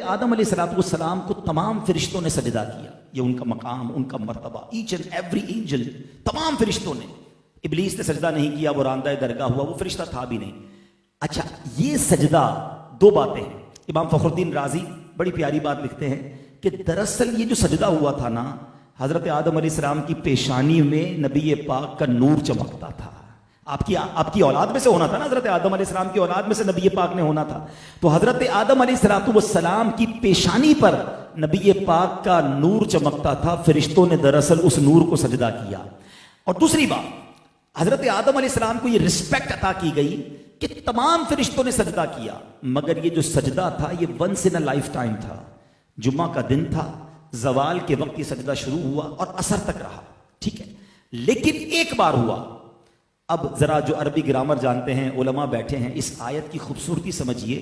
आदम अलैहिस्सलाम को तमाम फरिश्तों ने सजदा किया। ये उनका मकाम, उनका मर्तबा, ईच एंड एवरी एंजल, तमाम फरिश्तों ने। इब्लीस ने सजदा नहीं किया, वो रांदा दरगाह हुआ, वो फरिश्ता था भी नहीं। अच्छा, ये सजदा, दो बातें हैं। इमाम फखरुद्दीन राजी बड़ी प्यारी बात लिखते हैं कि दरअसल ये जो सजदा हुआ था ना, हजरत आदम अलैहिस्सलाम की पेशानी में नबी पाक का नूर चमकता था। आपकी औलाद में से होना था ना, हजरत आदम अलैहिस्सलाम की औलाद में से नबी पाक ने होना था। तो हजरत आदम अलैहिस्सलाम की पेशानी पर नबी पाक का नूर चमकता था। फरिश्तों ने दरअसल उस नूर को सजदा किया। और दूसरी बात, हजरत आदम अलैहिस्सलाम को यह रिस्पेक्ट अता की गई कि तमाम फरिश्तों ने सजदा किया, मगर ये जो सजदा था ये once in a lifetime था। जुम्मा का दिन था, जवाल के वक्त ये सजदा शुरू हुआ और असर तक रहा, ठीक है। लेकिन एक बार हुआ। अब जरा जो अरबी ग्रामर जानते हैं, उलमा बैठे हैं, इस आयत की खूबसूरती समझिए।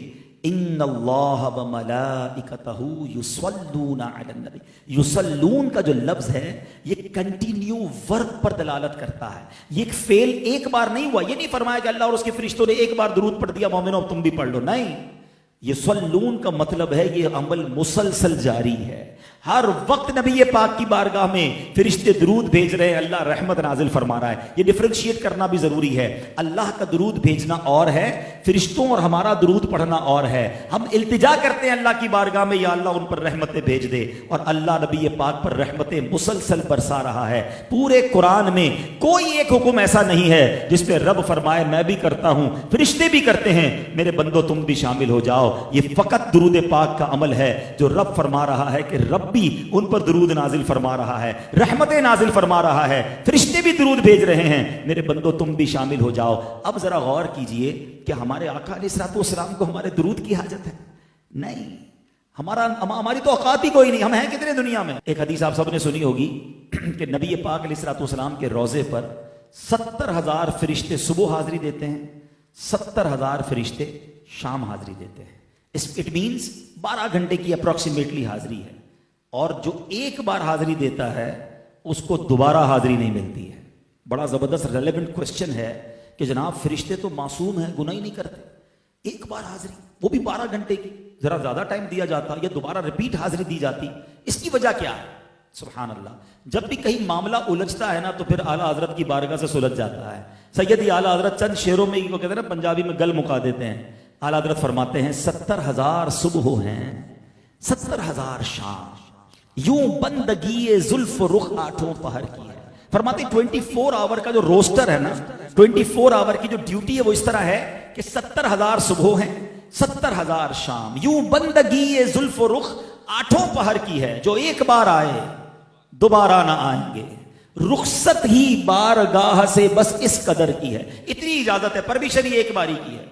इन्नल्लाह व मलाइकतहू युसल्लूना अलन नबी। युसल्लून का जो लफ्ज है ये कंटिन्यू वर्ब पर दलालत करता है। ये एक फेल एक बार नहीं हुआ। ये नहीं फरमाया कि अल्लाह और उसके फरिश्तों ने एक बार दुरूद पढ़ दिया, मोमिनो अब तुम भी पढ़ लो। नहीं, युसल्लून का मतलब है ये अमल मुसलसल जारी है। हर वक्त नबी पाक की बारगाह में फरिश्ते दुरूद भेज रहे हैं, अल्लाह रहमत नाजिल फरमा रहा है। ये डिफरेंशिएट करना भी जरूरी है। अल्लाह का दुरूद भेजना और है, फरिश्तों और हमारा दुरूद पढ़ना और है। हम इल्तिजा करते हैं अल्लाह की बारगाह में, या अल्लाह उन पर रहमतें भेज दे, और अल्लाह नबी पाक पर रहमतें मुसलसल बरसा रहा है। पूरे कुरान में कोई एक हुक्म ऐसा नहीं है जिसपे रब फरमाए मैं भी करता हूं, फरिश्ते भी करते हैं, मेरे बंदो तुम भी शामिल हो जाओ। ये फकत दुरूद पाक का अमल है जो रब फरमा रहा है कि रब भी उन पर दुरूद नाजिल फरमा रहा है, रहमतें नाजिल फरमा रहा है, फरिश्ते भी दुरूद भेज रहे हैं, मेरे बंदो तुम भी शामिल हो जाओ। अब जरा गौर कीजिए कि हमारे आका अलैहिस्सलाम को हमारे दुरूद की हाजत है? नहीं, हमारी तो औकात ही कोई नहीं। हम हैं कितने दुनिया में। एक हदीस आप सबने सुनी होगी कि नबी पाक अलैहिस्सलाम के रोजे पर 70,000 फरिश्ते सुबह हाजिरी देते हैं, 70,000 फरिश्ते शाम हाजिरी देते हैं। इट मीन्स 12 घंटे की अप्रोक्सीमेटली हाजिरी है। और जो एक बार हाजिरी देता है उसको दोबारा हाजिरी नहीं मिलती है। बड़ा जबरदस्त रेलेवेंट क्वेश्चन है कि जनाब फरिश्ते तो मासूम हैं, गुनाह ही नहीं करते, एक बार हाजिरी, वो भी 12 घंटे की, जरा ज्यादा टाइम दिया जाता या दोबारा रिपीट हाजिरी दी जाती। इसकी वजह क्या है? सुभान अल्लाह। जब भी कहीं मामला उलझता है ना तो फिर आला हजरत की बारगाह से सुलझ जाता है। सैयदी आला हजरत चंद शेरों में वो कहते हैं ना, पंजाबी में गल मुका देते हैं। आला हजरत फरमाते हैं 70,000 सुबह हैं, 70,000 शाम, यूं बंदगी जुल्फ रुख आठों पहर की है। फरमाते 24 आवर का जो रोस्टर है ना, 24 आवर की जो ड्यूटी है वो इस तरह है कि 70,000 सुबह हैं, 70,000 शाम, यूं बंदगी जुल्फ रुख आठों पहर की है। जो एक बार आए दोबारा ना आएंगे, रुखसत ही बारगाह से बस इस कदर की है। इतनी इजाजत है, परमिशन ही एक बारी की है।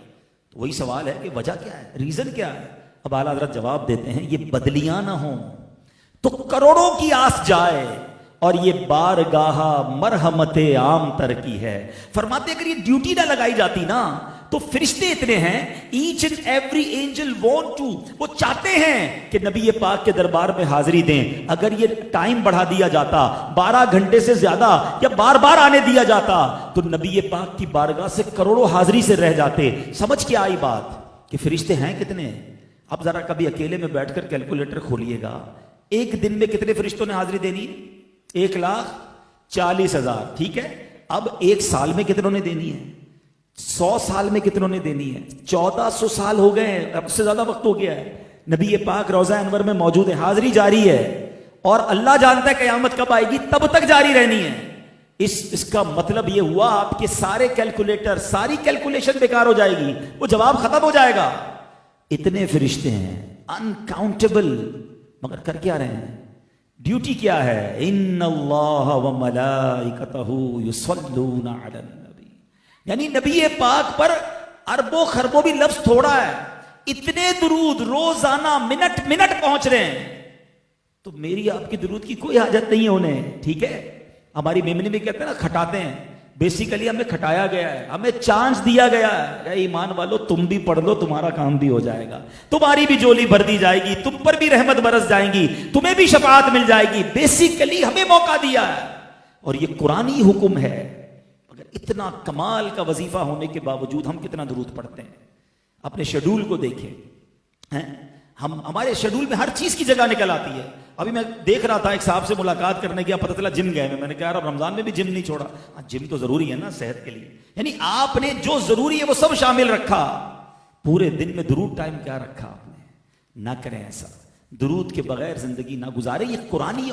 तो वही सवाल है कि वजह क्या है, रीजन क्या है? अब आला हज़रत जवाब देते हैं, ये बदलियां ना हो तो करोड़ों की आस जाए, और ये बारगाह मरहमते आम तर की है। फरमाते अगर ये ड्यूटी ना लगाई जाती ना तो फरिश्ते इतने हैं, each and every angel want to, वो चाहते हैं कि नबी पाक के दरबार में हाजिरी दें। अगर ये टाइम बढ़ा दिया जाता 12 घंटे से ज्यादा, या बार बार आने दिया जाता, तो नबी पाक की बारगाह से करोड़ों हाजिरी से रह जाते। समझ के आई बात कि फरिश्ते हैं कितने। अब जरा कभी अकेले में बैठकर कैलकुलेटर खोलिएगा, एक दिन में कितने फरिश्तों ने हाजिरी देनी है? 1,40,000, ठीक है। अब एक साल में कितनों ने देनी है? 100 साल में कितनों ने देनी है? 1400 साल हो गए हैं, अब से ज्यादा वक्त हो गया है। नबी पाक रोजा अनवर में मौजूद है, हाजिरी जारी है, और अल्लाह जानता है कयामत कब आएगी, तब तक जारी रहनी है। इसका मतलब यह हुआ आपके सारे कैलकुलेटर, सारी कैलकुलेशन बेकार हो जाएगी, वो जवाब खत्म हो जाएगा। इतने फरिश्ते हैं, अनकाउंटेबल, मगर कर क्या रहे हैं? ड्यूटी क्या है? इन्नल्लाह व मलाइकतहू युसल्लूना अलन नबी, यानी नबी पाक पर अरबों खरबों भी लफ्ज थोड़ा है, इतने दुरूद रोजाना मिनट मिनट पहुंच रहे हैं। तो मेरी आपकी दुरूद की कोई हाजत नहीं है उन्हें, ठीक है। हमारी मेमनी में कहते हैं ना, खटाते हैं, बेसिकली हमें खटाया गया है, हमें चांस दिया गया है, ईमान वालों तुम भी पढ़ लो, तुम्हारा काम भी हो जाएगा, तुम्हारी भी झोली भर दी जाएगी, तुम पर भी रहमत बरस जाएगी, तुम्हें भी शफाअत मिल जाएगी। बेसिकली हमें मौका दिया है, और ये कुरानी हुक्म है। अगर इतना कमाल का वजीफा होने के बावजूद हम कितना दुरूद पढ़ते हैं? अपने शेड्यूल को देखें हैं, हमारे शेड्यूल में हर चीज की जगह निकल आती है। अभी मैं देख रहा था, एक साहब से मुलाकात करने गया, पता चला जिम गए में। मैंने कहा अब रमजान में भी जिम नहीं छोड़ा। जिम तो जरूरी है ना सेहत के लिए। यानी आपने जो जरूरी है वो सब शामिल रखा। पूरे दिन में दुरूद टाइम क्या रखा आपने? ना करें ऐसा। दुरूद के बगैर जिंदगी ना गुजारे। ये कुरानी